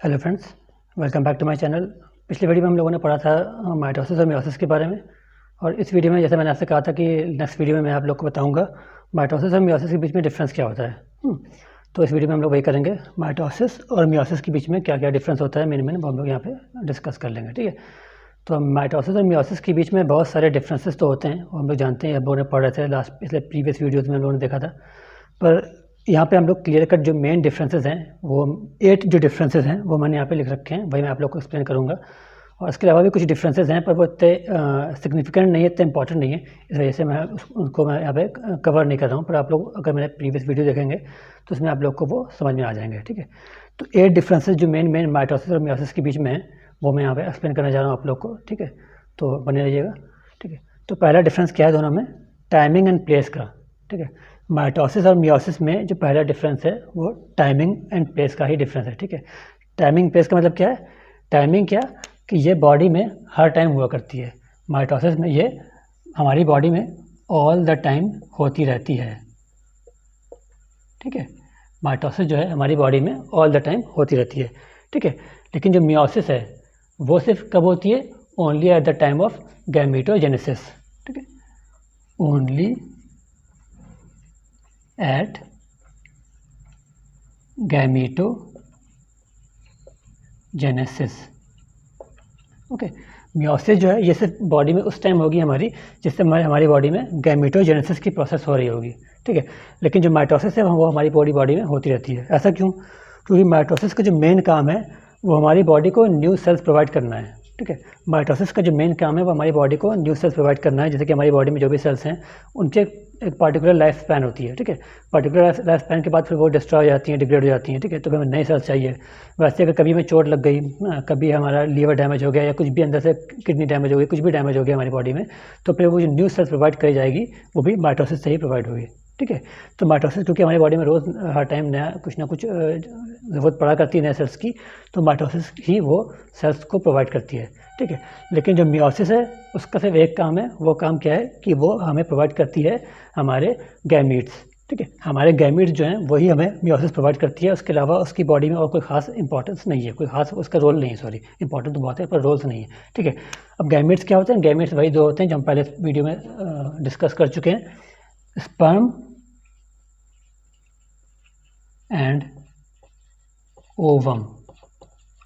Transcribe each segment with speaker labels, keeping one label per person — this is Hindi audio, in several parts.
Speaker 1: Hello friends, welcome back to my channel. पिछली वीडियो में हम लोगों ने पढ़ा था माइटोसिस और मियोसिस के बारे में। और इस वीडियो में जैसे मैंने आपसे कहा था कि नेक्स्ट वीडियो में मैं आप लोग को बताऊंगा माइटोसिस और मियोसिस के बीच में डिफरेंस क्या होता है। तो इस वीडियो में हम लोग वही करेंगे, माइटोसिस और मियोसिस के बीच में क्या क्या डिफरेंस होता है मेन वो हम लोग यहाँ पे डिस्कस कर लेंगे। ठीक है, तो माइटोसिस और मियोसिस के बीच में बहुत सारे डिफरेंसेस तो होते हैं, वो हम लोग जानते हैं, हम लोगों ने पढ़ रहे थे लास्ट पिछले प्रीवियस वीडियोज़ में हम लोगों ने देखा था। पर यहाँ पे हम लोग क्लियर कट जो मेन डिफरेंसेस हैं, वो 8 जो डिफरेंसेस हैं वो मैंने यहाँ पे लिख रखे हैं, वही मैं आप लोग को एक्सप्लेन करूँगा। और इसके अलावा भी कुछ डिफरेंसेस हैं, पर वो इतने सिग्निफिकेंट नहीं है, इतने इंपॉर्टेंट नहीं है, इस वजह से मैं उनको मैं यहाँ पे कवर नहीं कर रहा हूँ। पर आप लोग अगर मेरे प्रीवियस वीडियो देखेंगे तो उसमें आप लोग को वो समझ में आ जाएंगे। ठीक है, तो 8 डिफरेंसेस जो मेन माइटोसिस और मियोसिस के बीच में है वो मैं यहाँ पे एक्सप्लेन करने जा रहा हूँ आप लोग को। ठीक है, तो बने रहिएगा। ठीक है, तो पहला डिफरेंस क्या है दोनों में, टाइमिंग एंड प्लेस का। ठीक है, माइटोसिस और मियोसिस में जो पहला डिफरेंस है वो टाइमिंग एंड प्लेस का ही डिफरेंस है। ठीक है, टाइमिंग प्लेस का मतलब क्या है, टाइमिंग क्या कि ये बॉडी में हर टाइम हुआ करती है, माइटोसिस में ये हमारी बॉडी में ऑल द टाइम होती रहती है। ठीक है, माइटोसिस जो है हमारी बॉडी में ऑल द टाइम होती रहती है। ठीक है, लेकिन जो मियोसिस है वो सिर्फ कब होती है, only at the time of gametogenesis. ठीक है, only at gametogenesis. Okay, meiosis जो है ये सिर्फ बॉडी में उस टाइम होगी हमारी जिससे हमारी बॉडी में गैमेटोजेनेसिस की प्रोसेस हो रही होगी। ठीक है, लेकिन जो माइटोसिस है वो हमारी बॉडी में होती रहती है। ऐसा क्यों? क्योंकि माइटोसिस का जो मेन काम है वो हमारी बॉडी को न्यू सेल्स प्रोवाइड करना है। ठीक है, माइटोसिस का जो मेन काम है वो हमारी बॉडी को न्यू सेल्स प्रोवाइड करना है। जैसे कि हमारी बॉडी में जो भी सेल्स हैं उनके एक पार्टिकुलर लाइफ स्पैन होती है। ठीक है, पार्टिकुलर लाइफ स्पैन के बाद फिर वो डिस्ट्रॉय हो जाती हैं, डिग्रेड हो जाती हैं। ठीक है, तो हमें नई सेल्स चाहिए। वैसे अगर कभी हमें चोट लग गई, कभी हमारा लीवर डैमेज हो गया या कुछ भी अंदर से किडनी डैमेज हो गई, कुछ भी डैमेज हो गया हमारी बॉडी में, तो फिर वो जो न्यू सेल्स प्रोवाइड करी जाएगी वो भी माइटोसिस से ही प्रोवाइड होगी। ठीक है, तो माइटोसिस क्योंकि हमारी बॉडी में रोज़ हर टाइम नया कुछ ना कुछ ज़रूरत पड़ा करती है नए सेल्स की, तो माइटोसिस ही वो सेल्स को प्रोवाइड करती है। ठीक है, लेकिन जो मियोसिस है उसका सिर्फ एक काम है, वो काम क्या है कि वो हमें प्रोवाइड करती है हमारे गैमीट्स। ठीक है, हमारे गैमीट्स जो हैं वही हमें मियोसिस प्रोवाइड करती है, उसके अलावा उसकी बॉडी में और कोई खास इंपॉर्टेंस नहीं है, कोई खास उसका रोल नहीं है। सॉरी, इंपॉर्टेंट तो बहुत है पर रोल्स नहीं है। ठीक है, अब गैमीट्स क्या होते हैं? गैमीट्स वही दो होते हैं जो हम पहले वीडियो में डिस्कस कर चुके हैं, sperm and ovum.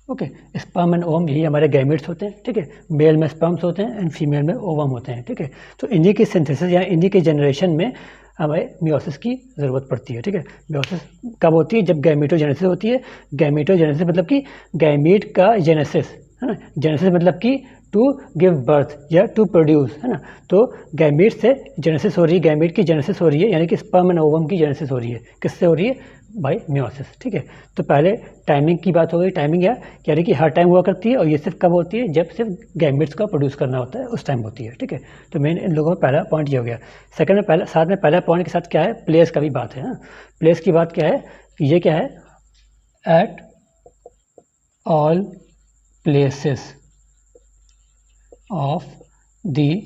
Speaker 1: Okay, sperm and ovum यही हमारे गैमेट्स होते हैं। ठीक है, मेल में स्पर्म्स होते हैं एंड फीमेल में ओवम होते हैं। ठीक है, तो इन्हीं की सिंथेसिस या इन्हीं के जनरेशन में हमें मियोसिस की ज़रूरत पड़ती है। ठीक है, मियोसिस कब होती है? जब गैमेटोजेनेसिस होती है। गैमेटोजेनेसिस मतलब कि गैमीट का जेनेसिस, है ना। जेनेसिस मतलब कि टू गिव बर्थ या टू प्रोड्यूस, है ना। तो गैमीट से जेनेसिस हो रही है, गैमीट की जेनेसिस हो रही है, यानी कि स्पर्म एंड ओवम की जेनेसिस हो रही है। किससे हो रही है? Bye meiosis. ठीक है, तो पहले टाइमिंग की बात हो गई। टाइमिंग यानी कि हर टाइम हुआ करती है, और ये सिर्फ कब होती है? जब सिर्फ गैमेट्स का प्रोड्यूस करना होता है उस टाइम होती है। ठीक है, तो मेन इन लोगों में पहला पॉइंट ये हो गया। सेकंड में पहला, साथ में पहला पॉइंट के साथ क्या है? प्लेस का भी बात है। प्लेस की बात क्या है कि ये क्या है? At all places of the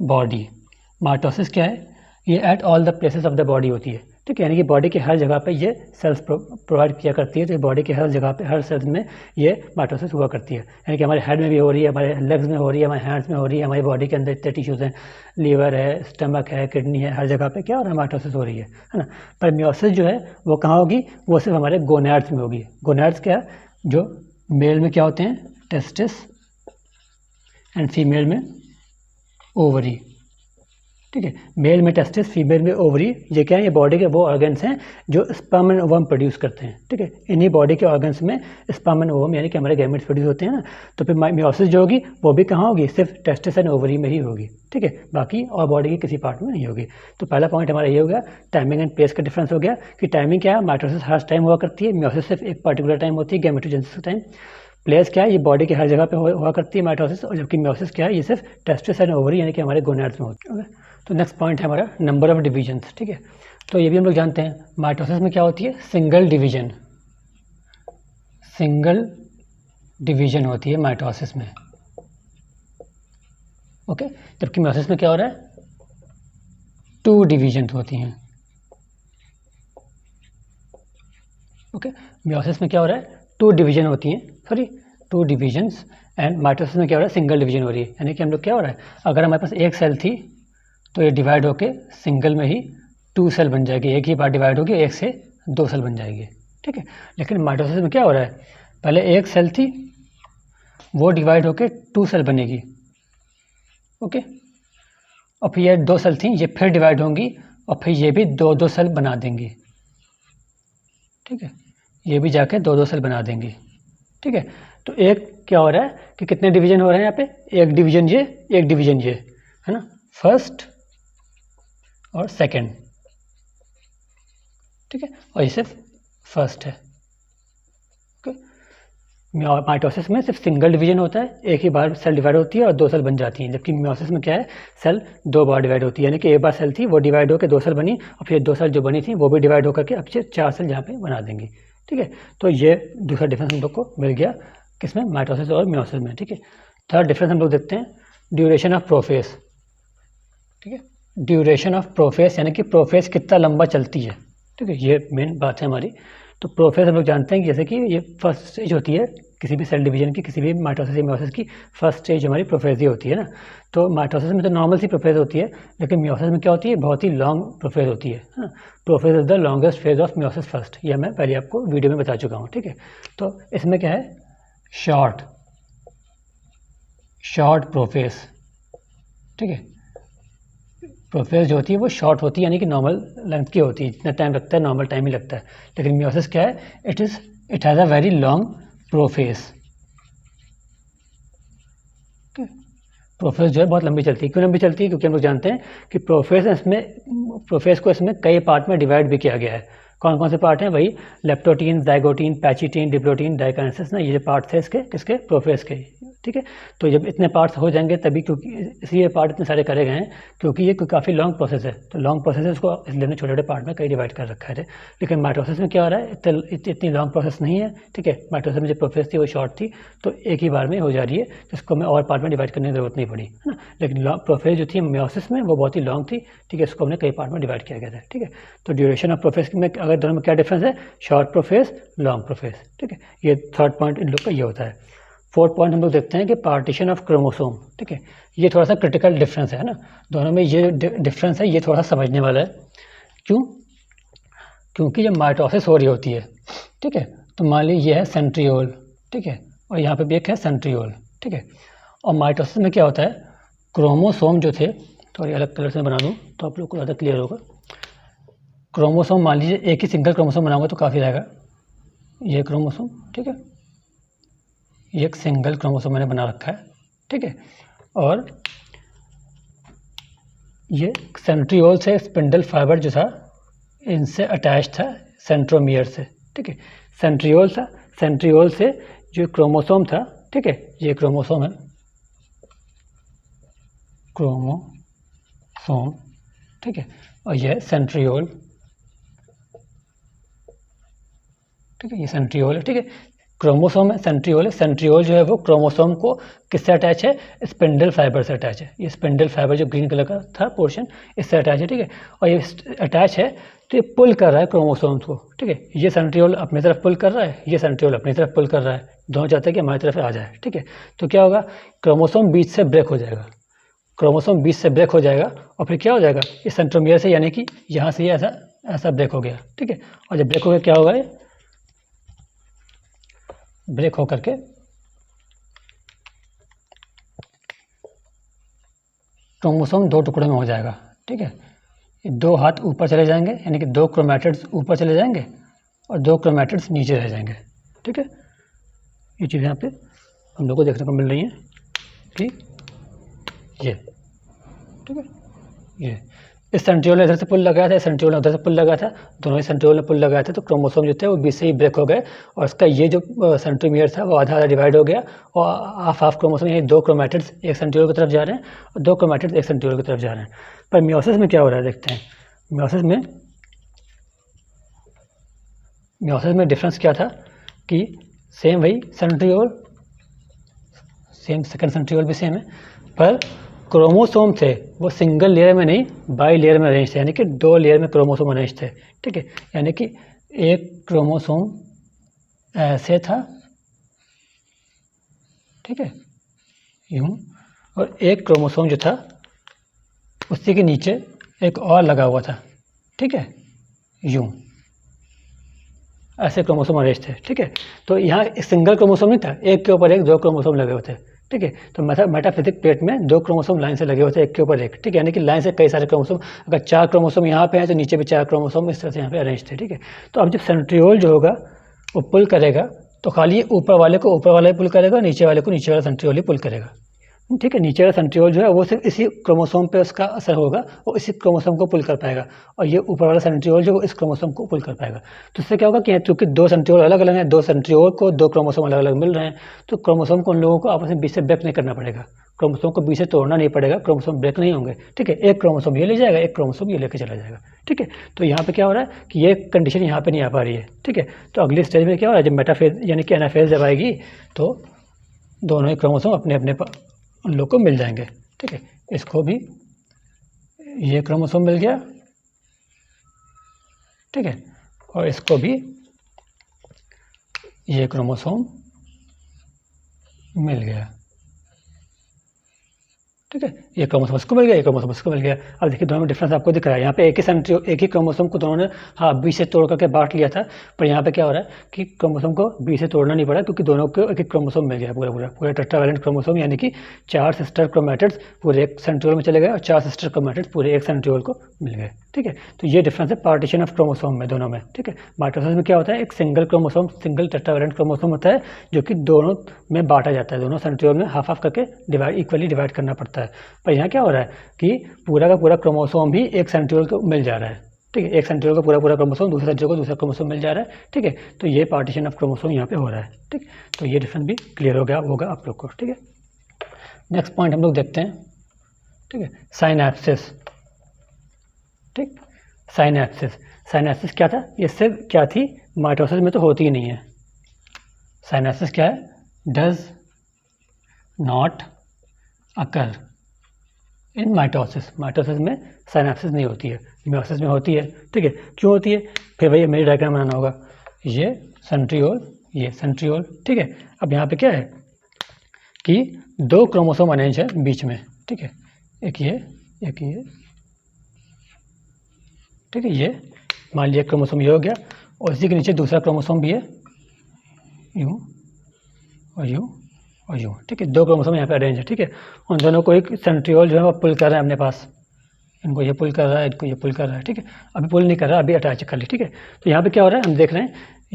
Speaker 1: body. Mitosis क्या है? ये at all the places of the body होती है। ठीक है, यानी कि बॉडी के हर जगह पे ये सेल्स प्रोवाइड किया करती है। तो बॉडी के हर जगह पे, हर सेल्स में ये माइटोसिस हुआ करती है। यानी कि हमारे हेड में भी हो रही है, हमारे लेग्स में हो रही है, हमारे हैंड्स में हो रही है, हमारी बॉडी के अंदर इतने टिश्यूज़ हैं, लीवर है, स्टमक है, किडनी है, हर जगह पे क्या हो रहा है? माइटोसिस हो रही है ना। पर मियोसिस जो है वो कहाँ होगी? वो सिर्फ हमारे गोनैड्स में होगी। गोनैड्स क्या? जो मेल में क्या होते हैं? टेस्टिस एंड फीमेल में ओवरी। ठीक है, मेल में टेस्टिस, फीमेल में ओवरी। ये क्या है? ये बॉडी के वो ऑर्गन्स हैं जो स्पर्म एंड ओवम प्रोड्यूस करते हैं। ठीक है, इन्हीं बॉडी के ऑर्गन्स में स्पर्म एंड ओवम यानी कि हमारे गैमेट्स प्रोड्यूस होते हैं ना। तो फिर मियोसिस जो होगी वो भी कहाँ होगी? सिर्फ टेस्टिस एंड ओवरी में ही होगी। ठीक है, बाकी और बॉडी के किसी पार्ट में नहीं होगी। तो पहला पॉइंट हमारा ये हो गया, टाइमिंग एंड प्लेस का डिफरेंस हो गया कि टाइमिंग क्या है? माइटोसिस हर टाइम हुआ करती है, मियोसिस सिर्फ एक पर्टिकुलर टाइम होती है, गैमेटोजेनेसिस टाइम। प्लेस क्या है? ये बॉडी के हर जगह पे हुआ करती है माइटोसिस, और जबकि मियोसिस क्या है? ये सिर्फ टेस्टिस एंड ओवरी यानी कि हमारे गोनैड्स में होती है। तो नेक्स्ट पॉइंट है हमारा नंबर ऑफ डिवीजन्स। ठीक है, तो ये भी हम लोग जानते हैं माइटोसिस में क्या होती है? सिंगल डिवीजन, सिंगल डिवीजन होती है माइटोसिस में। ओके, जबकि मियोसिस में क्या हो रहा है? 2 डिवीजन होती हैं। ओके, मियोसिस में क्या हो रहा है? टू डिवीजन होती हैं, sorry two divisions, and mitosis में क्या हो रहा है, सिंगल डिवीजन हो रही है। यानी कि हम लोग क्या हो रहा है, अगर हमारे पास एक सेल थी तो ये डिवाइड होके सिंगल में ही 2 सेल बन जाएगी, एक ही बार डिवाइड होगी, 1 से 2 सेल बन जाएगी, ठीक है। लेकिन माइटोसिस में क्या हो रहा है, पहले एक सेल थी वो डिवाइड होके 2 सेल बनेगी, ओके, और फिर ये 2 सेल थी ये फिर डिवाइड होंगी और फिर ये भी 2-2 सेल बना देंगी, ठीक है, ये भी जाके 2-2 सेल बना देंगी, ठीक है। तो एक क्या हो रहा है कि कितने डिवीजन हो रहे हैं यहाँ पे, एक डिवीजन ये, एक डिवीजन ये, है ना, फर्स्ट और सेकंड, ठीक है, और ये सिर्फ फर्स्ट है, ओके। माइटोसिस में सिर्फ सिंगल डिवीजन होता है, एक ही बार सेल डिवाइड होती है और 2 सेल बन जाती हैं, जबकि मियोसिस में क्या है, सेल 2 बार डिवाइड होती है, यानी कि एक बार सेल थी वो डिवाइड होकर 2 सेल बनी और फिर 2 सेल जो बनी थी वो भी डिवाइड होकर के अब 4 सेल यहाँ पे बना देंगी, ठीक है। तो ये दूसरा डिफरेंस हम लोग को मिल गया किसमें, माइटोसिस और मियोसिस में, ठीक है। थर्ड डिफरेंस हम लोग देखते हैं ड्यूरेशन ऑफ प्रोफेस, ठीक है, ड्यूरेशन ऑफ प्रोफेस यानी कि प्रोफेस कितना लंबा चलती है, ठीक है, ये मेन बात है हमारी। तो प्रोफेस हम लोग जानते हैं कि जैसे कि ये फर्स्ट स्टेज होती है किसी भी सेल डिवीजन की, किसी भी माइटोसिस या मियोसिस की फर्स्ट स्टेज हमारी प्रोफेज ही होती है ना। तो माइटोसिस में तो नॉर्मल सी प्रोफेज होती है, लेकिन मियोसिस में क्या होती है, बहुत ही लॉन्ग प्रोफेज होती है ना। Prophase is the longest phase of meiosis first, यह मैं पहले आपको वीडियो में बता चुका हूँ, ठीक है। तो इसमें क्या है, शॉर्ट प्रोफेज, ठीक है, प्रोफेज जो होती है वो शॉर्ट होती है, यानी कि नॉर्मल लेंथ की होती है, जितना टाइम लगता है नॉर्मल टाइम ही लगता है। लेकिन मियोसिस क्या है, it has a very long prophase, prophase जो है बहुत लंबी चलती है। क्यों लंबी चलती है, क्योंकि हम लोग जानते हैं कि प्रोफेज को इसमें कई पार्ट में डिवाइड भी किया गया है। कौन कौन से पार्ट हैं, वही leptotene, zygotene, pachytene, diplotene, diakinesis ना, ये जो पार्ट थे इसके किसके, प्रोफेज के, ठीक है। तो जब इतने पार्ट्स हो जाएंगे तभी, क्योंकि इसलिए पार्ट इतने सारे करे गए हैं क्योंकि ये काफ़ी लॉन्ग प्रोसेस है, तो लॉन्ग प्रोसेस है उसको इसलिए छोटे छोटे पार्ट में कई डिवाइड कर रखा है। लेकिन माइटोसिस में क्या हो रहा है, इतनी लॉन्ग प्रोसेस नहीं है, ठीक है। माइटोसिस में जो प्रोसेस थी वो शॉर्ट थी, तो एक ही बार में हो जा रही है, जिसको हमें और पार्ट में डिवाइड करने की जरूरत नहीं पड़ी, है ना। लेकिन प्रोसेस जो थी मियोसिस में वो बहुत ही लॉन्ग थी, ठीक है, इसको हमने कई पार्ट में डिवाइड किया गया था, ठीक है। तो ड्यूरेशन ऑफ प्रोसेस में अगर दोनों में क्या डिफरेंस है, शॉर्ट प्रोसेस, लॉन्ग प्रोसेस, ठीक है। ये थर्ड पॉइंट इन लोग का ये होता है। फोर्थ पॉइंट हम लोग देखते हैं कि पार्टीशन ऑफ क्रोमोसोम, ठीक है, ये थोड़ा सा क्रिटिकल डिफरेंस है ना, दोनों में ये डिफरेंस है, ये थोड़ा समझने वाला है। क्यों, क्योंकि जब माइटोसिस हो रही होती है, ठीक है, तो मान लीजिए ये है सेंट्रियोल, ठीक है, और यहाँ पे भी एक है सेंट्रियोल, ठीक है। और माइटोसिस में क्या होता है, क्रोमोसोम जो थे, थोड़ी अलग कलर से बना दूँ तो आप लोग को ज़्यादा क्लियर होगा। क्रोमोसोम मान लीजिए एक ही सिंगल क्रोमोसोम बनाऊंगा तो काफ़ी रहेगा, ये क्रोमोसोम, ठीक है, ये एक सिंगल क्रोमोसोम मैंने बना रखा है, ठीक है। और ये सेंट्रियोल से स्पिंडल फाइबर जो था इनसे अटैच था सेंट्रोमियर से, ठीक है। सेंट्रियोल था, सेंट्रियोल से जो क्रोमोसोम था, ठीक है, ये क्रोमोसोम है, क्रोमोसोम, ठीक है, और यह सेंट्रियोल, ठीक है, ये सेंट्रियोल है, ठीक है। क्रोमोसोम है, सेंट्रियोल है, सेंट्रियोल जो है वो क्रोमोसोम को किससे अटैच है, स्पिंडल फाइबर से अटैच है। ये स्पिंडल फाइबर जो ग्रीन कलर का था पोर्शन, इससे अटैच है, ठीक है। और ये अटैच है तो ये पुल कर रहा है क्रोमोसोम्स को, ठीक है। ये सेंट्रियोल अपनी तरफ पुल कर रहा है, ये सेंट्रियोल अपनी तरफ पुल कर रहा है, दोनों चाहते हैं कि हमारी तरफ आ जाए, ठीक है। तो क्या होगा, क्रोमोसोम बीच से ब्रेक हो जाएगा, क्रोमोसोम बीच से ब्रेक हो जाएगा और फिर क्या हो जाएगा, ये सेंट्रोमियर से, यानी कि यहाँ से ये ऐसा ब्रेक हो गया, ठीक है। और जब ब्रेक हो गया क्या होगा, ये ब्रेक होकर के क्रोमोसोम 2 टुकड़ों में हो जाएगा, ठीक है। ये 2 हाथ ऊपर चले जाएंगे, यानी कि 2 क्रोमैटिड्स ऊपर चले जाएंगे और 2 क्रोमैटिड्स नीचे रह जाएंगे, ठीक है। ये चीज़ यहाँ पे हम लोग को देखने को मिल रही है कि ये, ठीक है, ये इस सेंट्रियोल ने इधर से पुल लगाया था, इस सेंट्रियोल ने उधर से पुल लगाया था, दोनों ही सेंट्रियोल ने पुल लगाया था, तो क्रोमोसोम जो थे वो बीच से ही ब्रेक हो गए और इसका ये जो सेंट्रोमियर था वो आधा आधा डिवाइड हो गया और हाफ क्रोमोसोम, यानी 2 क्रोमैटिड्स एक सेंट्रियोल की तरफ जा रहे हैं और 2 क्रोमैटिड्स एक सेंट्रियोल की तरफ जा रहे हैं। पर मियोसिस में क्या हो रहा है, देखते हैं। मियोसिस में डिफरेंस क्या था कि सेम वही सेंट्रियोल, सेम सेकंड सेंट्रियोल भी सेम है, पर क्रोमोसोम थे वो सिंगल लेयर में नहीं बाई लेयर में अरेंज थे, यानी कि 2 लेयर में क्रोमोसोम अरेंज थे, ठीक है। यानी कि एक क्रोमोसोम ऐसे था ठीक है, यूँ, और एक क्रोमोसोम जो था उसी के नीचे एक और लगा हुआ था, ठीक है, यूँ, ऐसे क्रोमोसोम अरेंज थे, ठीक है। तो यहाँ सिंगल क्रोमोसोम नहीं था, एक के ऊपर एक दो क्रोमोसोम लगे हुए थे, ठीक है। तो मेटाफिजिक प्लेट में दो क्रोमोसोम लाइन से लगे हुए थे, एक के ऊपर एक, ठीक है, यानी कि लाइन से कई सारे क्रोमोसोम, अगर 4 क्रोमोसोम यहाँ पे हैं तो नीचे भी 4 क्रोमोसोम इस तरह से यहाँ पे अरेंज थे, ठीक है। तो अब जब सेंट्रियोल जो होगा वो पुल करेगा तो खाली ऊपर वाले को ऊपर वाला ही पुल करेगा, नीचे वाले को नीचे वाला सेंट्रियोल ही पुल करेगा, ठीक है। नीचे वाला सेंट्रियोल जो है वो सिर्फ इसी क्रोमोसोम पे उसका असर होगा, वो इसी क्रोमोसोम को पुल कर पाएगा, और ये ऊपर वाला सेंट्रियोल जो इस क्रोमोसोम को पुल कर पाएगा। तो इससे क्या होगा कि चूंकि दो सेंट्रियोल अलग अलग हैं, दो सेंट्रियोल को दो क्रोमोसोम अलग अलग मिल रहे हैं, तो क्रोमोसोम को उन लोगों को आपस में बीच से ब्रेक नहीं करना पड़ेगा, क्रोमोसोम को बीच से तोड़ना नहीं पड़ेगा, क्रोमोसोम ब्रेक नहीं होंगे, ठीक है। एक क्रोमोसोम ये ले जाएगा, एक क्रोमोसोम ये लेके चला जाएगा, ठीक है। तो यहाँ पे क्या हो रहा है कि ये कंडीशन यहाँ पे नहीं आ पा रही है, ठीक है। तो अगली स्टेज में क्या हो रहा है, जब मेटाफेज यानी कि एनाफेज जब आएगी तो दोनों ही क्रोमोसोम अपने अपने उन लोग को मिल जाएंगे, ठीक है। इसको भी ये क्रोमोसोम मिल गया, ठीक है, और इसको भी ये क्रोमोसोम मिल गया, ठीक है। ये क्रोमोसोम इसको मिल गया, ये क्रोमोसोम इसको मिल गया। अब देखिए दोनों में डिफरेंस आपको दिख रहा है, यहाँ पे एक ही क्रोमोसोम को दोनों ने हाँ बीच से तोड़ करके बांट लिया था, पर यहाँ पे क्या हो रहा है कि क्रोमोसोम को बीच से तोड़ना नहीं पड़ा, क्योंकि दोनों को एक क्रोमोसोम मिल गया, पूरा टेट्रावैलेंट क्रोमोसोम, यानी कि 4 सिस्टर क्रोमैटिड्स पूरे एक सेंट्रियोल में चले गए और 4 सिस्टर क्रोमैटिड्स पूरे एक सेंट्रियोल को मिल गए, ठीक है। तो ये डिफरेंस है पार्टीशन ऑफ क्रोमोसोम में दोनों में, ठीक है। माइटोसिस में क्या होता है, एक single chromosome, single tetravalent chromosome होता है जो कि दोनों में बांटा जाता है, दोनों सेंट्रियोल में हाफ हाफ करके इक्वली डिवाइड करना पड़ता है। पर यहाँ क्या हो रहा है कि पूरा का पूरा क्रोमोसोम भी एक सेंट्रियोल को मिल जा रहा है, ठीक है। एक सेंट्रियोल का पूरा पूरा क्रोमोसोम दूसरे सेंट्रियोल को दूसरा क्रोमोसोम मिल जा रहा है, ठीक है। तो ये पार्टीशन ऑफ क्रोमोसोम यहाँ पे हो रहा है, ठीक। तो ये डिफरेंस भी क्लियर हो गया होगा आप लोग को, ठीक है। नेक्स्ट पॉइंट हम लोग देखते हैं, ठीक है, साइनैप्सिस, ठीक। साइनैप्सिस क्या था, ये सिर्फ क्या थी, माइटोसिस में तो होती ही नहीं है। साइनैप्सिस क्या है, does not occur in mitosis में साइनैप्सिस नहीं होती है, मियोसिस में होती है, ठीक है। क्यों होती है, फिर भैया मेरी डायग्राम बनाना होगा, ये सेंट्रियोल, ठीक है। अब यहाँ पे क्या है कि दो क्रोमोसोम अरेंज है बीच में, ठीक है, एक ये, ठीक है। ये मान लिया क्रोमोसोम ये हो गया, और इसी के नीचे दूसरा क्रोमोसोम भी है, यूँ और यूँ, ठीक है। दो क्रोमोसोम यहाँ पे अरेंज है, ठीक है। उन दोनों को एक सेंट्रियोल जो है वो पुल कर रहा है अपने पास, इनको ये पुल कर रहा है, इनको ये पुल कर रहा है, ठीक है। अभी पुल नहीं कर रहा, अभी अटैच कर ली, ठीक है। तो यहाँ पे क्या हो रहा है, हम देख रहे हैं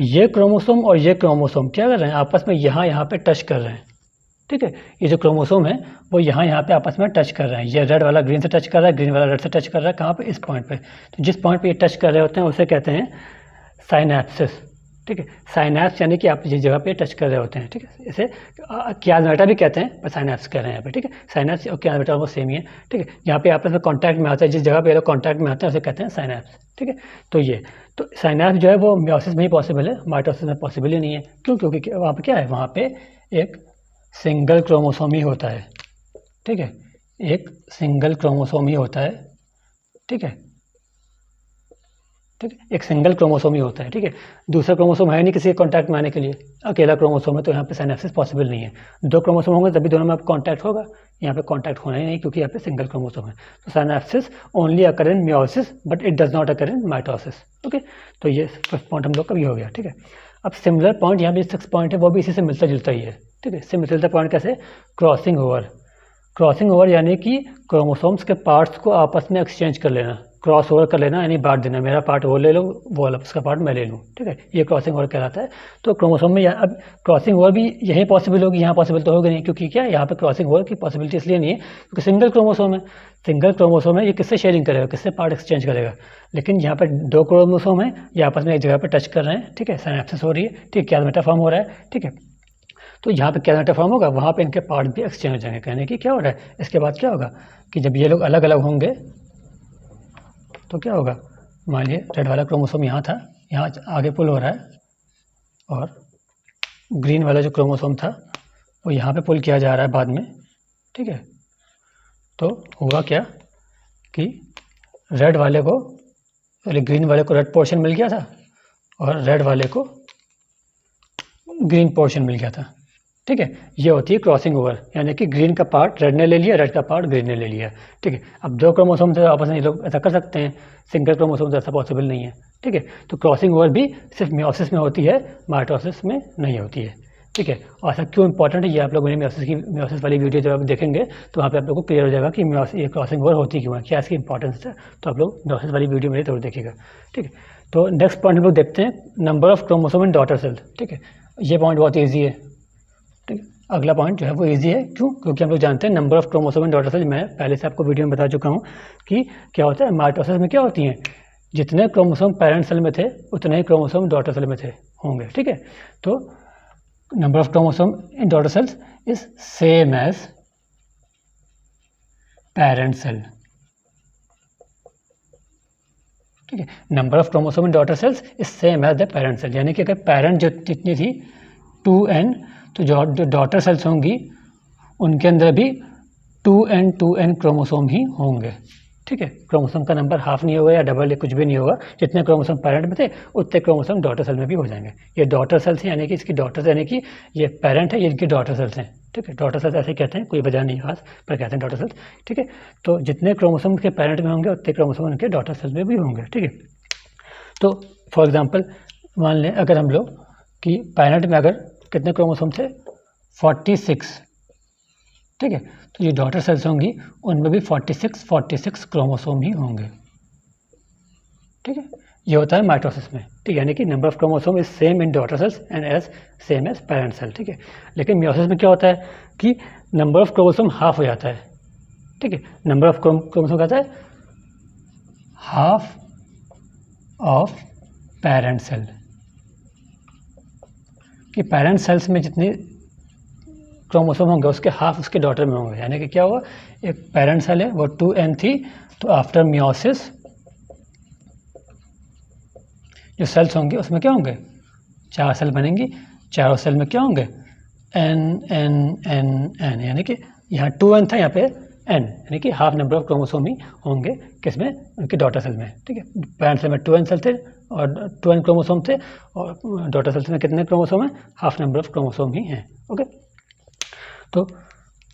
Speaker 1: ये क्रोमोसोम और ये क्रोमोसोम क्या कर रहे हैं, आपस में यहाँ पे टच कर रहे हैं, ठीक है। ये जो क्रोमोसोम है वो यहाँ पे आपस में टच कर रहे हैं, ये रेड वाला ग्रीन से टच कर रहा है, ग्रीन वाला रेड से टच कर रहा है, कहाँ पे, इस पॉइंट पे। तो जिस पॉइंट पे ये टच कर रहे होते हैं उसे कहते हैं साइनैप्सिस, ठीक है। साइनैप्स यानी कि आप जिस जगह पे टच कर रहे होते हैं, ठीक है। इसे कियाज़मेटा भी कहते हैं, पर साइनैप्स कह रहे हैं यहाँ पे, ठीक है। साइनैप्स और कियाज़मेटा वो सेम ही है, ठीक है। यहाँ पे आपस में कॉन्टैक्ट में आता है, जिस जगह पे ये लोग कॉन्टैक्ट में आते हैं उसे कहते हैं साइनैप्स, ठीक है। तो साइनैप्स जो है वो मियोसिस में ही पॉसिबल है, माइटोसिस में पॉसिबल ही नहीं है। क्यों, क्योंकि वहाँ पे क्या है, वहाँ पे एक सिंगल क्रोमोसोम ही होता है, ठीक है। एक सिंगल क्रोमोसोम ही होता है, ठीक है, ठीक है। एक सिंगल क्रोमोसोम ही होता है, ठीक है। दूसरा क्रोमोसोम है नहीं किसी के कॉन्टैक्ट में आने के लिए, अकेला क्रोमोसोम है, तो यहाँ पे साइनैप्सिस पॉसिबल नहीं है। दो क्रोमोसोम होंगे तभी दोनों में आप कॉन्टैक्ट होगा, यहाँ पे कॉन्टैक्ट होना ही नहीं क्योंकि यहाँ पे सिंगल क्रोमोसोम है। तो synapses only occur in meiosis but it does not occur in mitosis, okay. तो ये फर्स्ट पॉइंट हम लोग का भी हो गया, ठीक है। अब सिमिलर पॉइंट यहाँ पे 6 पॉइंट है वो भी इसी से मिलता जुलता ही है, ठीक है। इससे मिलता पॉइंट कैसे, क्रॉसिंग ओवर यानी कि क्रोमोसोम्स के पार्ट्स को आपस में एक्सचेंज कर लेना, क्रॉस ओवर कर लेना, यानी बांट देना, मेरा पार्ट वो ले लो, वो वाला उसका पार्ट मैं ले लूँ, ठीक है। ये क्रॉसिंग ओवर कहलाता है। तो क्रोमोसोम में अब क्रॉसिंग ओवर भी यहीं पॉसिबल होगी, यहाँ पॉसिबल तो होगी नहीं, क्योंकि क्या यहाँ पे क्रॉसिंग ओवर की पॉसिबिलिटी इसलिए नहीं है क्योंकि सिंगल क्रोमोसोम है, ये किससे शेयरिंग करेगा, किससे पार्ट एक्सचेंज करेगा। लेकिन यहाँ पर दो क्रोमोसोम है, ये आपस में एक जगह पर टच कर रहे हैं, ठीक है, साइनैप्सिस हो रही है, ठीक है, कियाज़मेटा फॉर्म हो रहा है, ठीक है। तो यहाँ पे कियाज़मेटा फॉर्म होगा, वहाँ पे इनके पार्ट भी एक्सचेंज हो जाएंगे। कहने की क्या हो रहा है, इसके बाद क्या होगा कि जब ये लोग अलग अलग होंगे तो क्या होगा, मान लीजिए रेड वाला क्रोमोसोम यहाँ था, यहाँ आगे पुल हो रहा है, और ग्रीन वाला जो क्रोमोसोम था वो यहाँ पे पुल किया जा रहा है बाद में, ठीक है। तो हुआ क्या कि रेड वाले को, ग्रीन वाले को रेड पोर्शन मिल गया था और रेड वाले को ग्रीन पोर्शन मिल गया था, ठीक है, ये होती है क्रॉसिंग ओवर, यानी कि ग्रीन का पार्ट रेड ने ले लिया, रेड का पार्ट ग्रीन ने ले लिया। ठीक है, अब दो क्रोमोसोम से आपस में ये लोग ऐसा कर सकते हैं, सिंगल क्रोमोसोम से ऐसा पॉसिबल नहीं है। ठीक है, तो क्रॉसिंग ओवर भी सिर्फ मियोसिस में होती है, माइटोसिस में नहीं होती है। ठीक है, और ऐसा क्यों इंपॉर्टेंट है ये आप लोग मेरी मियोसिस वाली वीडियो जब आप देखेंगे तो वहाँ पे आप लोग को क्लियर हो जाएगा कि ये क्रॉसिंग ओवर होती क्यों है, क्या इसकी इंपॉर्टेंस है। तो आप लोग मियोसिस वाली वीडियो मेरी जरूर देखिएगा। ठीक है, तो नेक्स्ट पॉइंट हम लोग देखते हैं, number of chromosome in daughter cell. ठीक है, ये पॉइंट बहुत ईजी है। ठीक है, अगला पॉइंट जो है वो इजी है, क्यों? क्योंकि हम लोग जानते हैं number of chromosome in daughter cell, मैं पहले से आपको वीडियो में बता चुका हूँ कि क्या होता है माइटोसिस में, क्या होती हैं, जितने क्रोमोसोम पेरेंट सेल में थे उतने ही क्रोमोसोम डॉटर सेल में थे होंगे। ठीक है, तो number of chromosome in daughter cells is same as parent cell. ठीक है, number of chromosome in daughter cells is same as the parent cell, यानी कि अगर पेरेंट जो जितनी थी 2n, तो जो डॉटर सेल्स होंगी उनके अंदर भी 2n क्रोमोसोम ही होंगे। ठीक है, क्रोमोसोम का नंबर हाफ नहीं होगा या डबल या कुछ भी नहीं होगा, जितने क्रोमोसोम पेरेंट में थे उतने क्रोमोसोम डॉटर सेल में भी हो जाएंगे। ये डॉटर सेल्स हैं, यानी कि इसकी डॉटर, यानी कि ये पेरेंट है, ये इनकी डॉटर सेल्स हैं। ठीक है, डॉटर सेल्स ऐसे कहते हैं, कोई वजह नहीं खास, पर कहते हैं डॉटर सेल्स। ठीक है, तो जितने क्रोमोसोम के पेरेंट में होंगे उतने क्रोमोसोम उनके डॉटर सेल्स में भी होंगे। ठीक है, तो फॉर एग्जाम्पल मान लें अगर हम लोग कि पेरेंट में अगर कितने क्रोमोसोम थे 46। ठीक है, तो ये डॉटर सेल्स होंगी उनमें भी 46 क्रोमोसोम ही होंगे। ठीक है, ये होता है माइटोसिस में। ठीक है, यानी कि number of chromosome is same in daughter cells and as same as parent cell. ठीक है, लेकिन मियोसिस में क्या होता है कि नंबर ऑफ क्रोमोसोम हाफ हो जाता है। ठीक है, नंबर ऑफ क्रोमोसोम कहता है हाफ ऑफ पेरेंट सेल, कि पेरेंट सेल्स में जितनी क्रोमोसोम होंगे उसके हाफ उसके डॉटर में होंगे। यानी कि क्या हुआ, एक पेरेंट सेल है वो 2n थी, तो आफ्टर मियोसिस जो सेल्स होंगे उसमें क्या होंगे 4 सेल बनेंगी, चारों सेल में क्या होंगे n, यानी कि यहाँ 2n था, यहाँ पे n, यानी कि हाफ नंबर ऑफ क्रोमोसोम ही होंगे किसमें, उनके डॉटर सेल में। ठीक है, पेरेंट सेल में 2n सेल थे और 2n क्रोमोसोम थे, और डॉटर सेल्स में कितने क्रोमोसोम हैं, हाफ नंबर ऑफ क्रोमोसोम ही हैं। ओके, तो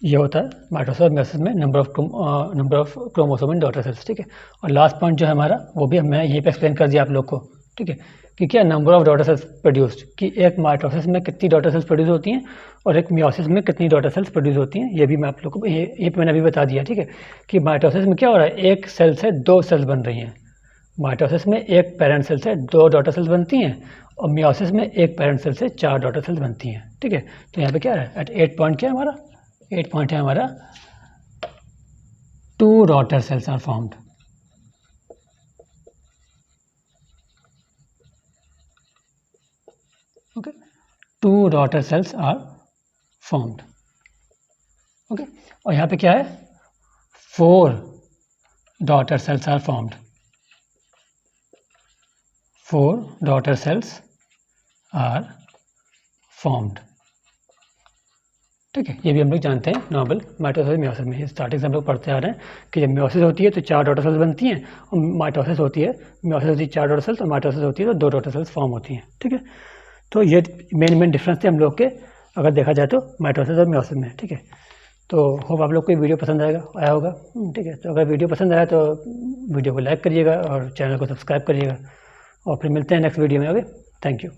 Speaker 1: ये होता है माइटोसिस और मियोसिस में number of chromosome in daughter sales. ठीक है, और लास्ट पॉइंट जो है हमारा वो भी मैं यहीं पे एक्सप्लेन कर दिया आप लोग को। ठीक है, कि क्या number of daughter cells produced, कि एक माइटोसिस में कितनी डॉटर सेल्स प्रोड्यूस होती हैं और एक मियोसिस में कितनी डॉटर सेल्स प्रोड्यूस होती हैं, ये भी मैं आप लोग को ये मैंने अभी बता दिया। ठीक है, कि माइटोसिस में क्या हो रहा है, एक सेल से 2 सेल्स बन रही हैं। माइटोसिस में एक पेरेंट सेल से 2 डॉटर सेल्स बनती हैं और मियोसिस में एक पेरेंट सेल से 4 डॉटर सेल्स बनती हैं। ठीक है, तो यहाँ पे क्या है एट 8 पॉइंट, क्या है हमारा 8 पॉइंट है हमारा 2 daughter cells are formed. Okay, 2 daughter cells are formed. Okay, और यहाँ पे क्या है 4 daughter cells are formed, 4 daughter cells are formed. ठीक है, ये भी हम लोग जानते हैं नॉर्मल माइटोसिस मियोसिस में, स्टार्टिंग से हम लोग पढ़ते आ रहे हैं कि जब मियोसिस होती है तो 4 डॉटर सेल्स बनती हैं, और माइटोसिस होती है, मियोसिस होती है 4 डॉटर सेल्स और माइटोसिस होती है तो 2 डॉटर सेल्स फॉर्म होती हैं। ठीक है, तो ये मेन डिफरेंस थे हम लोग के अगर देखा जाए तो माइटोसिस और मियोसिस में। ठीक है, तो होप आप लोग को वीडियो पसंद आया होगा। ठीक है, तो अगर वीडियो पसंद आया तो वीडियो को लाइक करिएगा और चैनल को सब्सक्राइब करिएगा, और फिर मिलते हैं नेक्स्ट वीडियो में। Okay, thank you.